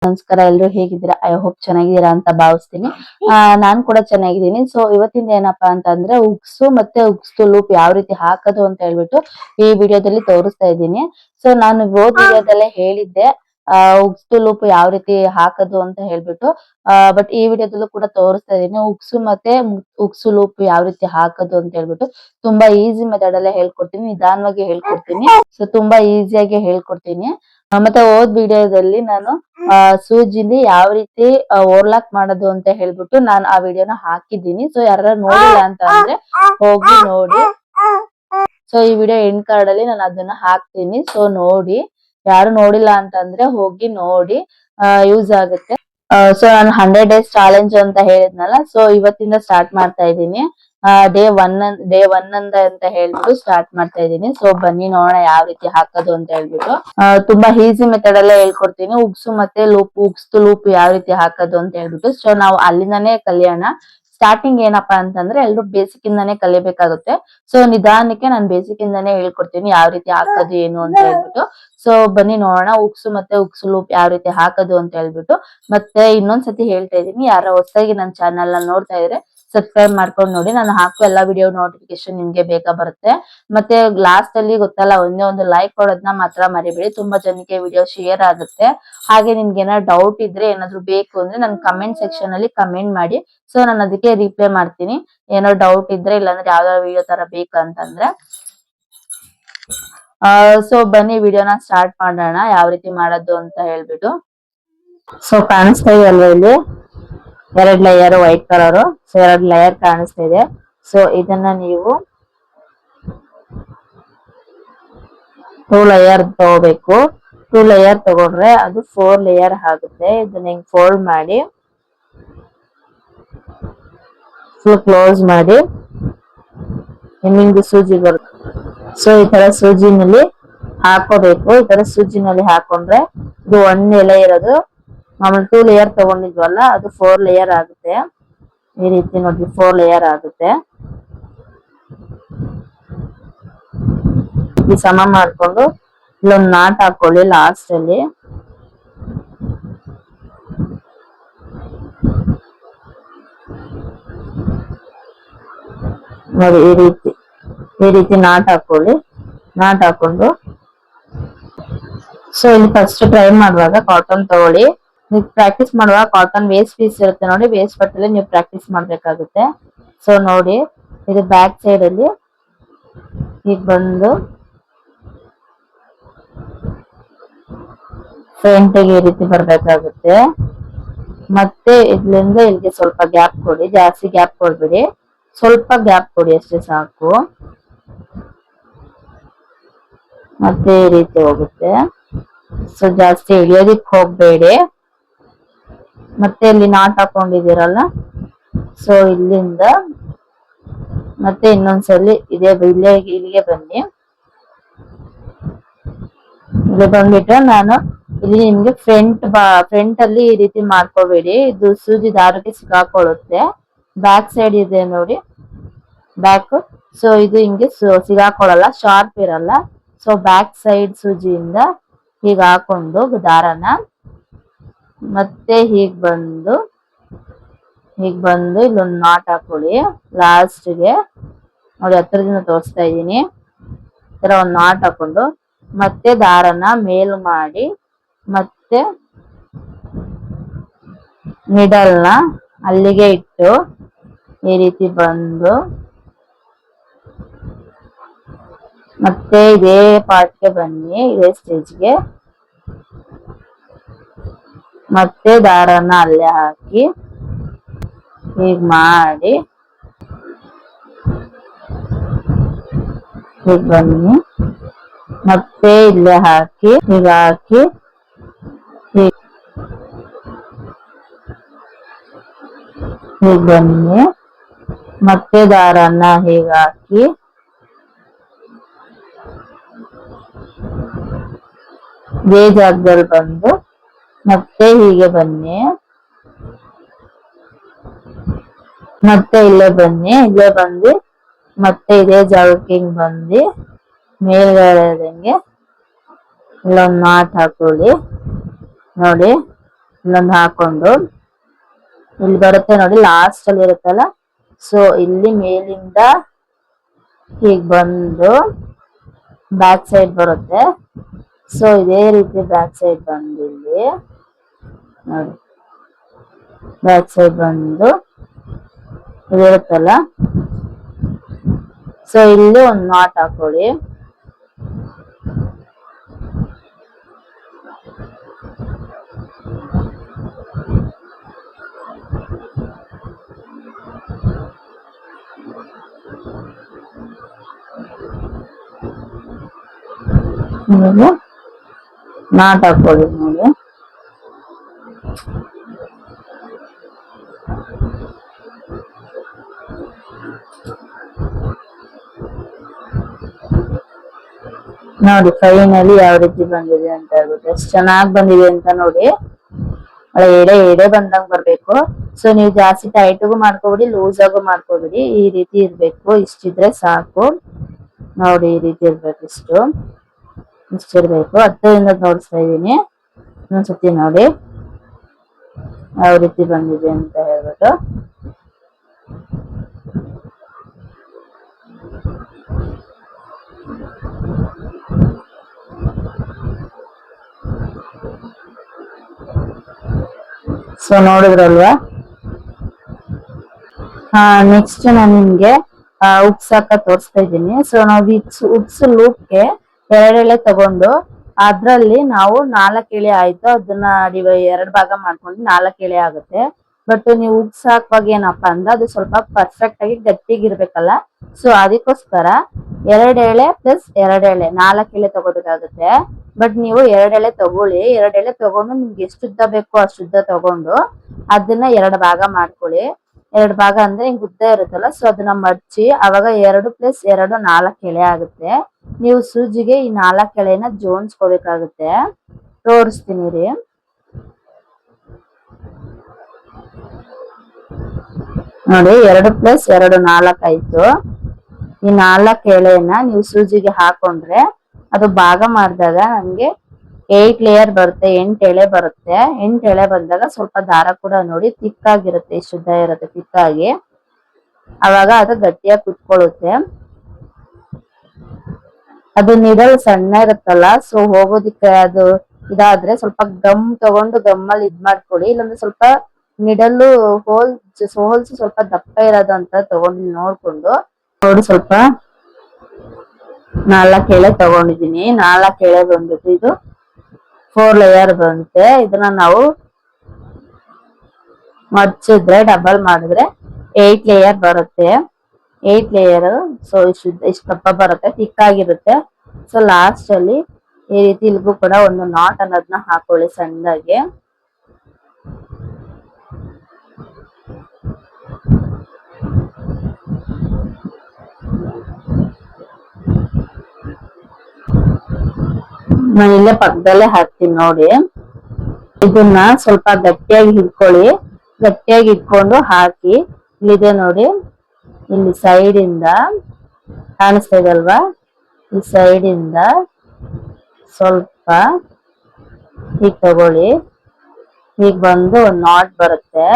ನಮಸ್ಕಾರ, ಎಲ್ರು ಹೇಗಿದ್ದೀರಾ? ಐ ಹೋಪ್ ಚೆನ್ನಾಗಿದ್ದೀರಾ ಅಂತ ಭಾವಿಸ್ತೀನಿ. ನಾನ್ ಕೂಡ ಚೆನ್ನಾಗಿದ್ದೀನಿ. ಸೊ ಇವತ್ತಿಂದ ಏನಪ್ಪಾ ಅಂತಂದ್ರೆ ಉಕ್ಸು ಮತ್ತೆ ಉಕ್ಸು ಲೂಪ್ ಯಾವ ರೀತಿ ಹಾಕೋದು ಅಂತ ಹೇಳ್ಬಿಟ್ಟು ಈ ವಿಡಿಯೋದಲ್ಲಿ ತೋರಿಸ್ತಾ ಇದ್ದೀನಿ. ಸೊ ನಾನು ವಿಡಿಯೋದಲ್ಲೇ ಹೇಳಿದ್ದೆ ಉಕ್ಸು ಲೂಪ್ ಯಾವ ರೀತಿ ಹಾಕೋದು ಅಂತ ಹೇಳ್ಬಿಟ್ಟು. ಬಟ್ ಈ ವಿಡಿಯೋದಲ್ಲೂ ಕೂಡ ತೋರಿಸ್ತಾ ಇದೀನಿ ಉಕ್ಸು ಮತ್ತೆ ಉಕ್ಸು ಲೂಪ್ ಯಾವ ರೀತಿ ಹಾಕೋದು ಅಂತ ಹೇಳ್ಬಿಟ್ಟು. ತುಂಬಾ ಈಸಿ ಮೆಥಡ್ ಅಲ್ಲೇ ಹೇಳ್ಕೊಡ್ತೀನಿ, ನಿಧಾನವಾಗಿ ಹೇಳ್ಕೊಡ್ತೀನಿ. ಸೊ ತುಂಬಾ ಈಸಿಯಾಗಿ ಹೇಳ್ಕೊಡ್ತೀನಿ. ಮತ್ತೆ ಹೋದ್ ವಿಡಿಯೋದಲ್ಲಿ ನಾನು ಸೂಜಿಲಿ ಯಾವ ರೀತಿ ಓವರ್ಲಾಕ್ ಮಾಡೋದು ಅಂತ ಹೇಳ್ಬಿಟ್ಟು ನಾನು ಆ ವಿಡಿಯೋನ ಹಾಕಿದ್ದೀನಿ. ಸೊ ಯಾರು ನೋಡಿಲ್ಲ ಅಂತ ಅಂದ್ರೆ ಹೋಗಿ ನೋಡಿ. ಸೊ ಈ ವಿಡಿಯೋ ಎಂಡ್ ಕಾರ್ಡ್ ಅಲ್ಲಿ ನಾನು ಅದನ್ನ ಹಾಕ್ತೀನಿ. ಸೊ ನೋಡಿ, ಯಾರು ನೋಡಿಲ್ಲ ಅಂತಂದ್ರೆ ಹೋಗಿ ನೋಡಿ, ಯೂಸ್ ಆಗುತ್ತೆ. ಸೊ ನಾನು 100 days ಚಾಲೆಂಜ್ ಅಂತ ಹೇಳಿದ್ನಲ್ಲ, ಸೊ ಇವತ್ತಿಂದ ಸ್ಟಾರ್ಟ್ ಮಾಡ್ತಾ ಇದ್ದೀನಿ. ಡೇ ಒನ್ ಅಂತ ಹೇಳ್ಬಿಟ್ಟು ಸ್ಟಾರ್ಟ್ ಮಾಡ್ತಾ ಇದ್ದೀನಿ. ಸೊ ಬನ್ನಿ ನೋಡೋಣ ಯಾವ ರೀತಿ ಹಾಕೋದು ಅಂತ ಹೇಳ್ಬಿಟ್ಟು. ತುಂಬಾ ಈಸಿ ಮೆಥಡ್ ಅಲ್ಲೇ ಹೇಳ್ಕೊಡ್ತೀನಿ. ಉಕ್ಸು ಮತ್ತೆ ಉಕ್ಸು ಲೂಪ್ ಯಾವ ರೀತಿ ಹಾಕೋದು ಅಂತ ಹೇಳ್ಬಿಟ್ಟು. ಸೊ ನಾವು ಅಲ್ಲಿಂದಾನೇ ಕಲಿಯೋಣ. ಸ್ಟಾರ್ಟಿಂಗ್ ಏನಪ್ಪಾ ಅಂತಂದ್ರೆ ಎಲ್ರು ಬೇಸಿಕ್ ಇಂದಾನೇ ಕಲಿಬೇಕಾಗುತ್ತೆ. ಸೊ ನಿಧಾನಕ್ಕೆ ನಾನು ಬೇಸಿಕ್ ಇಂದಾನೇ ಹೇಳ್ಕೊಡ್ತೀನಿ ಯಾವ ರೀತಿ ಹಾಕೋದು ಏನು ಅಂತ ಹೇಳ್ಬಿಟ್ಟು. ಸೊ ಬನ್ನಿ ನೋಡೋಣ ಉಕ್ಸು ಮತ್ತೆ ಉಕ್ಸು ಲೂಪ್ ಯಾವ ರೀತಿ ಹಾಕೋದು ಅಂತ ಹೇಳ್ಬಿಟ್ಟು. ಮತ್ತೆ ಇನ್ನೊಂದ್ಸತಿ ಹೇಳ್ತಾ ಇದೀನಿ, ಯಾರ ಹೊಸದಾಗಿ ನನ್ನ ಚಾನೆಲ್ ನ ನೋಡ್ತಾ ಇದ್ರೆ ಸಬ್ಸ್ಕ್ರೈಬ್ ಮಾಡ್ಕೊಂಡು ನೋಡಿ. ನಾನು ಹಾಕೋ ಎಲ್ಲಾ ವಿಡಿಯೋ ನೋಟಿಫಿಕೇಶನ್ ನಿಮ್ಗೆ ಬೇಗ ಬರುತ್ತೆ. ಮತ್ತೆ ಲಾಸ್ಟ್ ಅಲ್ಲಿ ಗೊತ್ತಲ್ಲ, ಒಂದೇ ಒಂದು ಲೈಕ್ ಕೊಡೋದನ್ನ ಮಾತ್ರ ಮರಿಬೇಡಿ. ತುಂಬಾ ಜನಕ್ಕೆ ವಿಡಿಯೋ ಶೇರ್ ಆಗುತ್ತೆ. ಹಾಗೆ ನಿಮ್ಗೆ ಏನಾದ್ರು ಡೌಟ್ ಇದ್ರೆ, ಏನಾದ್ರು ಬೇಕು ಅಂದ್ರೆ ನನ್ ಕಮೆಂಟ್ ಸೆಕ್ಷನ್ ಅಲ್ಲಿ ಕಮೆಂಟ್ ಮಾಡಿ. ಸೊ ನಾನು ಅದಕ್ಕೆ ರಿಪ್ಲೈ ಮಾಡ್ತೀನಿ. ಏನಾದ್ರು ಡೌಟ್ ಇದ್ರೆ, ಇಲ್ಲಾಂದ್ರೆ ಯಾವ್ದಾದ್ರು ವಿಡಿಯೋ ತರ ಬೇಕಂತಂದ್ರೆ. ಸೊ ಬನ್ನಿ ವಿಡಿಯೋನ ಸ್ಟಾರ್ಟ್ ಮಾಡೋಣ ಯಾವ ರೀತಿ ಮಾಡೋದು ಅಂತ ಹೇಳ್ಬಿಟ್ಟು. ಸೊ ಕಾಣಿಸ್ತಾ ಇದೆಯಲ್ವಾ ಇಲ್ಲಿ 2 layer white colour. So 2 layer ಕಾಣಿಸ್ತಾ ಇದೆ. ಸೊ ಇದನ್ನ ನೀವು 2 ಲೇಯರ್ ತಗೋಬೇಕು. 2 ಲೇಯರ್ ತಗೊಂಡ್ರೆ ಅದು 4 ಲೇಯರ್ ಆಗುತ್ತೆ. ಇದನ್ನ ಹಿಂಗ್ ಫೋಲ್ಡ್ ಮಾಡಿ ಫುಲ್ ಕ್ಲೋಸ್ ಮಾಡಿ ನಿಮ್ಗೆ ಸೂಜಿ ಬರುತ್ತೆ. ಸೊ ಈ ತರ ಸೂಜಿನಲ್ಲಿ ಹಾಕೋಬೇಕು. ಈ ತರ ಸೂಜಿನಲ್ಲಿ ಹಾಕೊಂಡ್ರೆ ಇದು 1 ಎಲೆ ಇರೋದು. ಆಮೇಲೆ 2 ಲೇಯರ್ ತಗೊಂಡಿದ್ವಲ್ಲ, ಅದು 4 ಲೇಯರ್ ಆಗುತ್ತೆ. ಈ ರೀತಿ ನೋಡಿ 4 ಲೇಯರ್ ಆಗುತ್ತೆ. ಈ ಸಮ ಮಾಡ್ಕೊಂಡು ಇಲ್ಲೊಂದು ನಾಟ್ ಹಾಕೊಳ್ಳಿ ಲಾಸ್ಟ್ ಅಲ್ಲಿ. ನೋಡಿ ಈ ರೀತಿ ನಾಟ್ ಹಾಕೊಳ್ಳಿ. ನಾಟ್ ಹಾಕೊಂಡು ಸೊ ಇಲ್ಲಿ ಫಸ್ಟ್ ಟ್ರೈ ಮಾಡುವಾಗ ಕಾಟನ್ ತಗೊಳ್ಳಿ. ನೀವು ಪ್ರಾಕ್ಟೀಸ್ ಮಾಡುವಾಗ ಕಾಟನ್ ವೇಸ್ಟ್ ಪೀಸ್ ಇರುತ್ತೆ ನೋಡಿ, ವೇಸ್ಟ್ ಪಟ್ಟಲ್ಲಿ ನೀವು ಪ್ರಾಕ್ಟೀಸ್ ಮಾಡ್ಬೇಕಾಗುತ್ತೆ. ಸೊ ನೋಡಿ, ಇದು ಬ್ಯಾಕ್ ಸೈಡ್ ಅಲ್ಲಿ ಈಗ ಬಂದು ಫ್ರಂಟ್ ಗೆ ಈ ರೀತಿ ಬರ್ಬೇಕಾಗುತ್ತೆ. ಮತ್ತೆ ಇದ್ರಿಂದ ಇಲ್ಲಿಗೆ ಸ್ವಲ್ಪ ಗ್ಯಾಪ್ ಕೊಡಿ, ಜಾಸ್ತಿ ಗ್ಯಾಪ್ ಕೊಡ್ಬೇಡಿ, ಸ್ವಲ್ಪ ಗ್ಯಾಪ್ ಕೊಡಿ ಅಷ್ಟೇ ಸಾಕು. ಮತ್ತೆ ಈ ರೀತಿ ಹೋಗುತ್ತೆ. ಸೊ ಜಾಸ್ತಿ ಇಳಿಯೋದಿಕ್ ಹೋಗ್ಬೇಡಿ. ಮತ್ತೆ ಇಲ್ಲಿ ನಾಟ್ ಹಾಕೊಂಡಿದ್ದೀರಲ್ಲ, ಸೊ ಇಲ್ಲಿಂದ ಮತ್ತೆ ಇನ್ನೊಂದ್ಸಲಿ ಇಲ್ಲಿಗೆ ಬನ್ನಿ. ಇಲ್ಲಿ ಬಂದ್ಬಿಟ್ರೆ ನಾನು ಇಲ್ಲಿ ನಿಮ್ಗೆ ಫ್ರಂಟ್ ಅಲ್ಲಿ ಈ ರೀತಿ ಮಾಡ್ಕೋಬೇಡಿ, ಇದು ಸೂಜಿ ದಾರಕ್ಕೆ ಸಿಗಾಕೊಳ್ಳುತ್ತೆ. ಬ್ಯಾಕ್ ಸೈಡ್ ಇದೆ ನೋಡಿ, ಬ್ಯಾಕ್. ಸೊ ಇದು ಹಿಂಗೆ ಸಿಗಾಕೊಳ್ಳಲ್ಲ, ಶಾರ್ಪ್ ಇರಲ್ಲ. ಸೊ ಬ್ಯಾಕ್ ಸೈಡ್ ಸೂಜಿಯಿಂದ ಹೀಗ ಹಾಕೊಂಡು ದಾರನ ಮತ್ತೆ ಹೀಗ್ ಬಂದು ಇಲ್ಲೊಂದು ನಾಟ್ ಹಾಕೊಳ್ಳಿ ಲಾಸ್ಟ್ಗೆ. ನೋಡಿ ಹತ್ರದಿಂದ ತೋರಿಸ್ತಾ ಇದ್ದೀನಿ. ಈ ತರ ಒಂದು ನಾಟ್ ಹಾಕೊಂಡು ಮತ್ತೆ ದಾರನ ಮೇಲ್ ಮಾಡಿ ಮತ್ತೆ ಮಿಡಲ್ ನ ಅಲ್ಲಿಗೆ ಇಟ್ಟು ಈ ರೀತಿ ಬಂದು ಮತ್ತೆ ಇದೇ ಪಾರ್ಟ್ಗೆ ಬನ್ನಿ, ಇದೇ ಸ್ಟೇಜ್ಗೆ. ಮತ್ತೆ ದಾರನ ಅಲ್ಲೇ ಹಾಕಿ ಹೀಗ್ ಮಾಡಿ ಹೀಗ್ ಬನ್ನಿ. ಮತ್ತೆ ಇಲ್ಲೇ ಹಾಕಿ ಹೀಗ್ ಹಾಕಿ ಹೀಗ್ ಬನ್ನಿ. ಮತ್ತೆ ದಾರನ ಹೀಗ್ ಹಾಕಿ ಇದೇ ಜಾಗದಲ್ಲಿ ಬಂದು ಮತ್ತೆ ಹೀಗೆ ಬನ್ನಿ. ಮತ್ತೆ ಇಲ್ಲೇ ಬನ್ನಿ, ಇಲ್ಲೇ ಬಂದು ಮತ್ತೆ ಇದೇ ಜಾಗಕ್ಕೆ ಹಿಂಗ್ ಬಂದು ಮೇಲ್ಗಡೆ ಇಲ್ಲೊಂದು ನಾಟ್ ಹಾಕೊಳ್ಳಿ ನೋಡಿ. ಇನ್ನೊಂದು ಹಾಕೊಂಡು ಇಲ್ಲಿ ಬರುತ್ತೆ ನೋಡಿ, ಲಾಸ್ಟ್ ಅಲ್ಲಿ ಇರುತ್ತಲ್ಲ, ಸೊ ಇಲ್ಲಿ ಮೇಲಿಂದ ಹೀಗ್ ಬಂದು ಬ್ಯಾಕ್ ಸೈಡ್ ಬರುತ್ತೆ. ಸೊ ಇದೇ ರೀತಿ ಬ್ಯಾಕ್ ಸೈಡ್ ಬಂದು ಇಲ್ಲಿ ನೋಡಿ, ಬ್ಯಾಕ್ ಸೈಡ್ ಬಂದು ಇದಿರುತ್ತಲ್ಲ, ಸೊ ಇಲ್ಲಿ ಒಂದು ನಾಟ್ ಹಾಕೊಳ್ಳಿ. ನಾಟ್ ಹಾಕೊಳ್ಳಿ ನೋಡಿ. ನೋಡಿ ಫೈನಲಿ ಯಾವ ರೀತಿ ಬಂದಿದೆ ಅಂತ ಹೇಳ್ಬಿಟ್ಟು, ಎಷ್ಟು ಚೆನ್ನಾಗಿ ಬಂದಿದೆ ಅಂತ ನೋಡಿ. ಎಡೆ ಬಂದಂಗ್ ಬರ್ಬೇಕು. ಸೊ ನೀವು ಜಾಸ್ತಿ ಟೈಟ್ಗೂ ಮಾಡ್ಕೋಬಿಡಿ, ಲೂಸ್ ಆಗು ಮಾಡ್ಕೋಬಿಡಿ, ಈ ರೀತಿ ಇರ್ಬೇಕು. ಇಷ್ಟಿದ್ರೆ ಸಾಕು ನೋಡಿ, ಈ ರೀತಿ ಇರ್ಬೇಕು. ಇಷ್ಟಿರ್ಬೇಕು. ಹತ್ತರಿಂದ ತೋರಿಸ್ತಾ ಇದೀನಿ, ಇನ್ನೊಂದ್ಸತಿ ನೋಡಿ ಯಾವ ರೀತಿ ಬಂದಿದೆ ಅಂತ ಹೇಳ್ಬಿಟ್ಟು. ಸೊ ನೋಡಿದ್ರಲ್ವಾ. ನೆಕ್ಸ್ಟ್ ನಾನು ನಿಮ್ಗೆ ಉಕ್ಸ್ ಹಾಕ ತೋರಿಸ್ತಾ ಇದ್ದೀನಿ. ಸೊ ನಾವು ಉಕ್ಸ್ ಲೂಪ್ಗೆ 2 ಎಳೆ ತಗೊಂಡು ಅದ್ರಲ್ಲಿ ನಾವು 4 ಎಳೆ ಆಯ್ತು, ಅದನ್ನ 2 ಭಾಗ ಮಾಡ್ಕೊಂಡು 4 ಎಳೆ ಆಗುತ್ತೆ. ಬಟ್ ನೀವು ಉಕ್ಸ್ ಹಾಕುವಾಗ ಏನಪ್ಪಾ ಅಂದ್ರೆ ಅದು ಸ್ವಲ್ಪ ಪರ್ಫೆಕ್ಟ್ ಆಗಿ ಗಟ್ಟಿಗಿರ್ಬೇಕಲ್ಲ. ಸೊ ಅದಕ್ಕೋಸ್ಕರ 2 ಎಳೆ ಪ್ಲಸ್ 2 ಎಳೆ 4 ಎಳೆ ತಗೋಬೇಕಾಗುತ್ತೆ. ಬಟ್ ನೀವು 2 ಎಳೆ ತಗೊಳ್ಳಿ. 2 ಎಳೆ ತಗೊಂಡು ನಿಮ್ಗೆ ಎಷ್ಟು ಉದ್ದ ಬೇಕೋ ಅಷ್ಟು ಉದ್ದ ತಗೊಂಡು ಅದನ್ನ 2 ಭಾಗ ಮಾಡ್ಕೊಳ್ಳಿ. 2 ಭಾಗ ಅಂದ್ರೆ ಹಿಂಗ್ ಉದ್ದ ಇರುತ್ತಲ್ಲ, ಸೊ ಅದನ್ನ ಮಡ್ಚಿ ಅವಾಗ 2 + 2 4 ಎಳೆ ಆಗುತ್ತೆ. ನೀವು ಸೂಜಿಗೆ ಈ 4 ಎಳೆನ ಜೋಡಿಸ್ಕೋಬೇಕಾಗುತ್ತೆ. ತೋರಿಸ್ತೀನಿ ರೀ. ನೋಡಿ 2 + 2 4 ಆಯ್ತು. ಈ 4 ಎಳೆನ ನೀವು ಸೂಜಿಗೆ ಹಾಕೊಂಡ್ರೆ ಅದು ಭಾಗ ಮಾಡಿದಾಗ ನಮ್ಗೆ 8 ಲೇಯರ್ ಬರುತ್ತೆ, 8 ಎಳೆ ಬರುತ್ತೆ. 8 ಎಳೆ ಬಂದಾಗ ಸ್ವಲ್ಪ ದಾರ ಕೂಡ ನೋಡಿ ತಿಕ್ಕಾಗಿರುತ್ತೆ, ಶುದ್ಧ ಇರುತ್ತೆ ತಿಕ್ಕಾಗಿ. ಅವಾಗ ಅದು ಗಟ್ಟಿಯಾಗಿ ಕುತ್ಕೊಳ್ಳುತ್ತೆ. ಅದು ನಿಡಲ್ ಸಣ್ಣ ಇರುತ್ತಲ್ಲ, ಸೊ ಹೋಗೋದಿಕ್ಕೆ ಅದು ಇದಾದ್ರೆ ಸ್ವಲ್ಪ ಗಮ್ ತಗೊಂಡು ಗಮ್ಮಲ್ಲಿ ಮಾಡ್ಕೊಳ್ಳಿ. ಇಲ್ಲಾಂದ್ರೆ ಸ್ವಲ್ಪ ನಿಡಲ್ಲು ಹೋಲ್ಸ್ ಸ್ವಲ್ಪ ದಪ್ಪ ಇರೋದು ಅಂತ ತಗೊಂಡು ನೋಡ್ಕೊಂಡು ನೋಡಿ. ಸ್ವಲ್ಪ 4 ಎಳೆ ತಗೊಂಡಿದೀನಿ. 4 ಎಳೆ ಬಂದ್ಬಿಟ್ಟು ಇದು 4 ಲೇಯರ್ ಬಂತೆ. ಇದನ್ನ ನಾವು ಮಡ್ಚಿದ್ರೆ ಡಬಲ್ ಮಾಡಿದ್ರೆ 8 ಲೇಯರ್ ಬರುತ್ತೆ. 8 ಲೇಯರ್. ಸೊ ಇಷ್ಟು ದಪ್ಪ ಬರುತ್ತೆ, ತಿಕ್ಕಾಗಿರುತ್ತೆ. ಸೊ ಲಾಸ್ಟ್ ಅಲ್ಲಿ ಈ ರೀತಿ ಇಲ್ಗೂ ಕೂಡ ಒಂದು ನಾಟ್ ಅನ್ನೋದನ್ನ ಹಾಕೊಳ್ಳಿ ಸಣ್ಣದಾಗಿ. ನಾನು ಇಲ್ಲೇ ಪಕ್ಕದಲ್ಲೇ ಹಾಕ್ತೀನಿ ನೋಡಿ. ಇದನ್ನ ಸ್ವಲ್ಪ ಗಟ್ಟಿಯಾಗಿ ಹಿಡ್ಕೊಳ್ಳಿ. ಗಟ್ಟಿಯಾಗಿ ಇಟ್ಕೊಂಡು ಹಾಕಿ. ಇಲ್ಲಿದೆ ನೋಡಿ, ಇಲ್ಲಿ ಸೈಡ್ ಇಂದ ಕಾಣಿಸ್ತಾ ಇದಲ್ವಾ, ಈ ಸೈಡ್ ಇಂದ ಸ್ವಲ್ಪ ಹೀಗ್ ತಗೊಳ್ಳಿ. ಹೀಗ್ ಬಂದು ಒಂದು ನಾಟ್ ಬರುತ್ತೆ.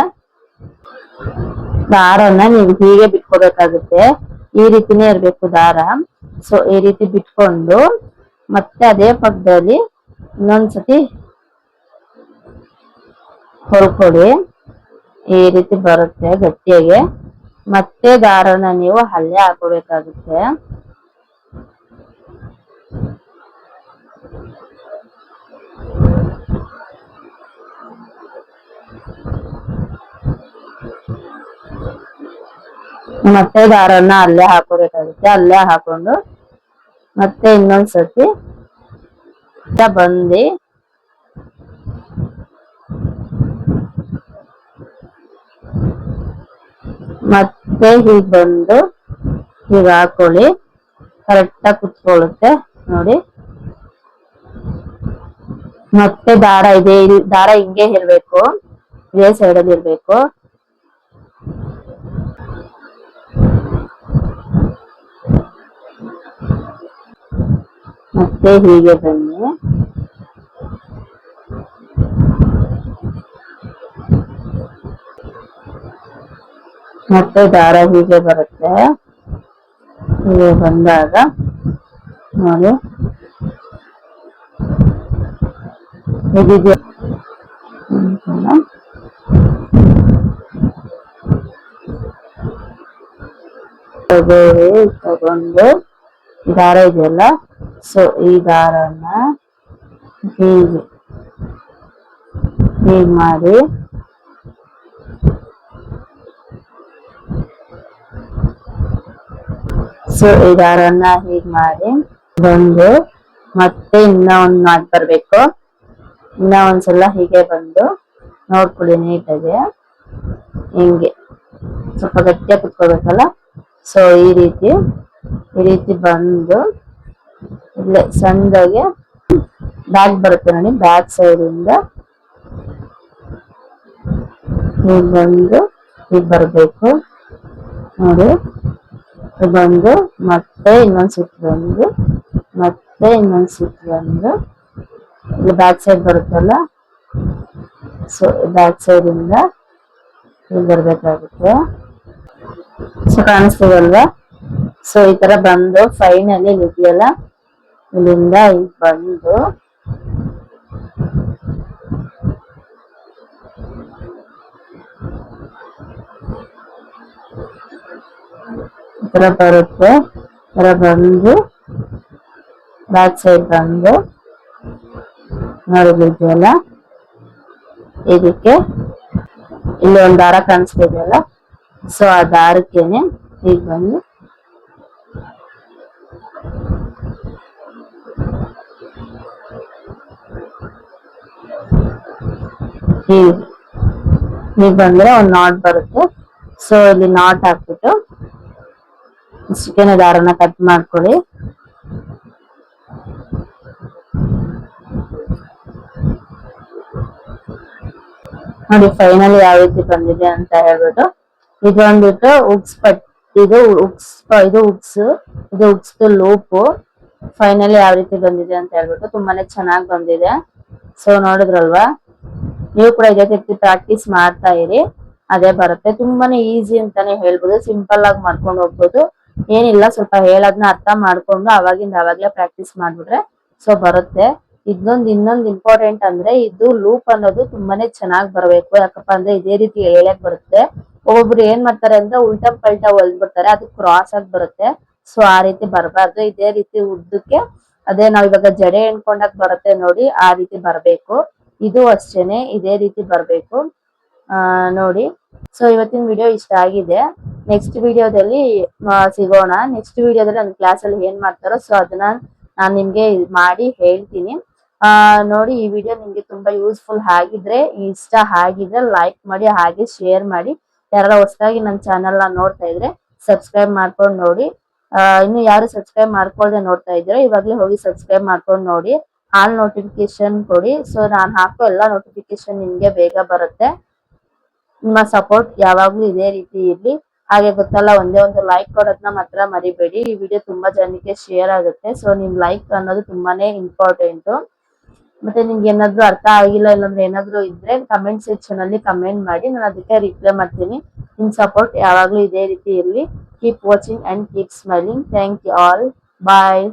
ದಾರನ ನೀವು ಹೀಗೆ ಬಿಟ್ಕೋಬೇಕಾಗುತ್ತೆ. ಈ ರೀತಿನೇ ಇರ್ಬೇಕು ದಾರ. ಸೊ ಈ ರೀತಿ ಬಿಟ್ಕೊಂಡು ಮತ್ತೆ ಅದೇ ಪಕ್ಕದಲ್ಲಿ ಇನ್ನೊಂದ್ಸತಿ ಹೊಲ್ಕೊಡಿ. ಈ ರೀತಿ ಬರುತ್ತೆ ಗಟ್ಟಿಯಾಗಿ. ಮತ್ತೆ ದಾರನ ನೀವು ಅಲ್ಲೇ ಹಾಕೋಬೇಕಾಗುತ್ತೆ. ಮತ್ತೆ ದಾರನ ಅಲ್ಲೇ ಹಾಕೋಬೇಕಾಗುತ್ತೆ. ಅಲ್ಲೇ ಹಾಕೊಂಡು ಮತ್ತೆ ಇನ್ನೊಂದ್ಸತಿ ಬಂದು ಮತ್ತೆ ಹೀಗ್ ಬಂದು ಹೀಗ್ ಹಾಕೊಳ್ಳಿ. ಕರೆಕ್ಟ್ ಆಗಿ ಕುತ್ಕೊಳ್ಳುತ್ತೆ ನೋಡಿ. ಮತ್ತೆ ದಾರ ಇದೆ, ದಾರ ಹಿಂಗೆ ಇರ್ಬೇಕು, ಇದೇ ಸೈಡ್ ಅಲ್ಲಿ ಇರ್ಬೇಕು. ಮತ್ತೆ ಹೀಗೆ ಬನ್ನಿ. ಮತ್ತೆ ದಾರ ಹೀಗೆ ಬರುತ್ತೆ. ಹೀಗೆ ಬಂದಾಗ ನೋಡಿ ಹೇಗಿದೆ ತಗೊಂಡು ದಾರ ಇದೆಯಲ್ಲ, ಸೊ ಈ ದಾರನ ಹೀಗೆ ಹೀಗೆ ಮಾಡಿ ಸೊ ಈ ದಾರನ ಹೀಗೆ ಮಾಡಿ ಬಂದು ಮತ್ತೆ ಇನ್ನ ಒಂದ್ ನಾಟ್ ಬರ್ಬೇಕು. ಇನ್ನ ಒಂದ್ಸಲ ಹೀಗೆ ಬಂದು ನೋಡ್ಕೊಳ್ಳಿ ನೀಟಾಗಿ, ಹಿಂಗೆ ಸ್ವಲ್ಪ ಗಟ್ಟಿಯಾಗಿ ಕುತ್ಕೋಬೇಕಲ್ಲ. ಸೊ ಈ ರೀತಿ ಬಂದು ಇಲ್ಲೇ ಸಣ್ಣದಾಗೆ ಬ್ಯಾಕ್ ಬರುತ್ತೆ ನೋಡಿ, ಬ್ಯಾಕ್ ಸೈಡ್ ಇಂದ ಹೀಗ್ ಬಂದು ಹೀಗ್ ಬರ್ಬೇಕು ನೋಡಿ. ಬಂದು ಮತ್ತೆ ಇನ್ನೊಂದ್ ಸುತ್ತು ಬಂದು ಮತ್ತೆ ಇನ್ನೊಂದ್ ಸುತ್ತು ಬಂದು ಇಲ್ಲಿ ಬ್ಯಾಕ್ ಸೈಡ್ ಬರುತ್ತಲ್ಲ, ಸೊ ಬ್ಯಾಕ್ ಸೈಡ್ ಇಂದ ಹೀಗ್ ಬರ್ಬೇಕಾಗುತ್ತೆ. ಸೊ ಕಾಣಿಸ್ತದಲ್ವಾ? ಸೊ ಈ ತರ ಬಂದು ಫೈನಲಿ ಇದೆಯಲ್ಲ, ಇಲ್ಲಿಂದ ಈಗ ಬಂದು ಈ ತರ ಬರುತ್ತೆ. ಈ ತರ ಬಂದು ಬ್ಯಾಕ್ ಸೈಡ್ ಬಂದು ನೋಡಿದ್ಯಲ್ಲ, ಇದಕ್ಕೆ ಇಲ್ಲಿ ಒಂದ್ ದಾರ ಕಾಣಿಸ್ತಿದೆಯಲ್ಲ, ಸೊ ಆ ದಾರಕ್ಕೇನೆ ಈಗ ಬಂದು ಹೀಗ್ ಬಂದ್ರೆ ಒಂದ್ ನಾಟ್ ಬರುತ್ತೆ. ಸೊ ಇಲ್ಲಿ ನಾಟ್ ಹಾಕ್ಬಿಟ್ಟು ಇಷ್ಟಕ್ಕೇನೆ ದಾರನ ಕಟ್ ಮಾಡ್ಕೊಳ್ಳಿ. ನೋಡಿ ಫೈನಲ್ ಯಾವ ರೀತಿ ಬಂದಿದೆ ಅಂತ ಹೇಳ್ಬಿಟ್ಟು, ಇದು ಬಂದ್ಬಿಟ್ಟು ಇದು ಉಕ್ಸ್ ಲೂಪ್ ಫೈನಲಿ ಯಾವ ರೀತಿ ಬಂದಿದೆ ಅಂತ ಹೇಳ್ಬಿಟ್ಟು ತುಂಬಾನೇ ಚೆನ್ನಾಗಿ ಬಂದಿದೆ. ಸೊ ನೋಡಿದ್ರಲ್ವಾ, ನೀವು ಕೂಡ ಇದೇ ರೀತಿ ಪ್ರಾಕ್ಟೀಸ್ ಮಾಡ್ತಾ ಇರಿ, ಅದೇ ಬರುತ್ತೆ. ತುಂಬಾನೇ ಈಸಿ ಅಂತಾನೆ ಹೇಳ್ಬೋದು, ಸಿಂಪಲ್ ಆಗಿ ಮಾಡ್ಕೊಂಡು ಹೋಗ್ಬೋದು. ಏನಿಲ್ಲ, ಸ್ವಲ್ಪ ಹೇಳೋದನ್ನ ಅರ್ಥ ಮಾಡ್ಕೊಂಡು ಅವಾಗ್ಲೇ ಪ್ರಾಕ್ಟೀಸ್ ಮಾಡ್ಬಿಟ್ರೆ ಸೊ ಬರುತ್ತೆ. ಇನ್ನೊಂದು ಇಂಪಾರ್ಟೆಂಟ್ ಅಂದ್ರೆ ಇದು ಲೂಪ್ ಅನ್ನೋದು ತುಂಬಾನೇ ಚೆನ್ನಾಗಿ ಬರ್ಬೇಕು. ಯಾಕಪ್ಪ ಅಂದ್ರೆ ಇದೇ ರೀತಿ ಹೇಳಕ್ ಬರುತ್ತೆ. ಒಬ್ಬೊಬ್ರು ಏನ್ ಮಾಡ್ತಾರೆ ಅಂದ್ರೆ ಉಲ್ಟಾ ಪಲ್ಟಾ ಹೊಲ್ದ್ಬಿಡ್ತಾರೆ, ಅದು ಕ್ರಾಸ್ ಆಗಿ ಬರುತ್ತೆ. ಸೊ ಆ ರೀತಿ ಬರ್ಬಾರ್ದು. ಇದೇ ರೀತಿ ಉದ್ದಕ್ಕೆ, ಅದೇ ನಾವ್ ಇವಾಗ ಜಡೆ ಎಣ್ಕೊಂಡಾಗ ಬರುತ್ತೆ ನೋಡಿ, ಆ ರೀತಿ ಬರ್ಬೇಕು. ಇದು ಅಷ್ಟೇನೆ, ಇದೇ ರೀತಿ ಬರ್ಬೇಕು ನೋಡಿ. ಸೊ ಇವತ್ತಿನ ವಿಡಿಯೋ ಇಷ್ಟ ಆಗಿದೆ. ನೆಕ್ಸ್ಟ್ ವಿಡಿಯೋದಲ್ಲಿ ಸಿಗೋಣ. ನೆಕ್ಸ್ಟ್ ವಿಡಿಯೋದಲ್ಲಿ ನನ್ನ ಕ್ಲಾಸ್ ಅಲ್ಲಿ ಏನ್ ಮಾಡ್ತಾರೋ ಸೊ ಅದನ್ನ ನಾನ್ ನಿಮ್ಗೆ ಮಾಡಿ ಹೇಳ್ತೀನಿ. ನೋಡಿ, ಈ ವಿಡಿಯೋ ನಿಮ್ಗೆ ತುಂಬಾ ಯೂಸ್ಫುಲ್ ಆಗಿದ್ರೆ, ಇಷ್ಟ ಆಗಿದ್ರೆ ಲೈಕ್ ಮಾಡಿ, ಹಾಗೆ ಶೇರ್ ಮಾಡಿ. ಯಾರು ಹೊಸದಾಗಿ ನನ್ನ ಚಾನೆಲ್ ನ ನೋಡ್ತಾ ಇದ್ರೆ ಸಬ್ಸ್ಕ್ರೈಬ್ ಮಾಡ್ಕೊಂಡು ನೋಡಿ. ಇನ್ನು ಯಾರು ಸಬ್ಸ್ಕ್ರೈಬ್ ಮಾಡ್ಕೊಳ್ದೆ ನೋಡ್ತಾ ಇದ್ರೆ ಇವಾಗ್ಲೇ ಹೋಗಿ ಸಬ್ಸ್ಕ್ರೈಬ್ ಮಾಡ್ಕೊಂಡು ನೋಡಿ, ಆಲ್ ನೋಟಿಫಿಕೇಶನ್ ಕೊಡಿ. ಸೊ ನಾನು ಹಾಕೋ ಎಲ್ಲಾ ನೋಟಿಫಿಕೇಶನ್ ನಿಮ್ಗೆ ಬೇಗ ಬರುತ್ತೆ. ನಿಮ್ಮ ಸಪೋರ್ಟ್ ಯಾವಾಗ್ಲೂ ಇದೇ ರೀತಿ ಇರ್ಲಿ. ಹಾಗೆ ಗೊತ್ತಲ್ಲ, ಒಂದೇ ಒಂದು ಲೈಕ್ ಕೊಡೋದನ್ನ ಮಾತ್ರ ಮರಿಬೇಡಿ. ಈ ವಿಡಿಯೋ ತುಂಬಾ ಜನಕ್ಕೆ ಶೇರ್ ಆಗುತ್ತೆ. ಸೊ ನಿಮ್ ಲೈಕ್ ಅನ್ನೋದು ತುಂಬಾನೇ ಇಂಪಾರ್ಟೆಂಟ್. ಮತ್ತೆ ನಿಮ್ಗೆ ಏನಾದ್ರು ಅರ್ಥ ಆಗಿಲ್ಲ, ಇಲ್ಲಾಂದ್ರೆ ಏನಾದ್ರು ಇದ್ರೆ ಕಮೆಂಟ್ ಸೆಕ್ಷನ್ ಅಲ್ಲಿ ಕಮೆಂಟ್ ಮಾಡಿ, ನಾನು ಅದಕ್ಕೆ ರಿಪ್ಲೈ ಮಾಡ್ತೀನಿ. ನಿಮ್ ಸಪೋರ್ಟ್ ಯಾವಾಗ್ಲೂ ಇದೇ ರೀತಿ ಇರ್ಲಿ. Keep watching and keep smiling. Thank you all. Bye.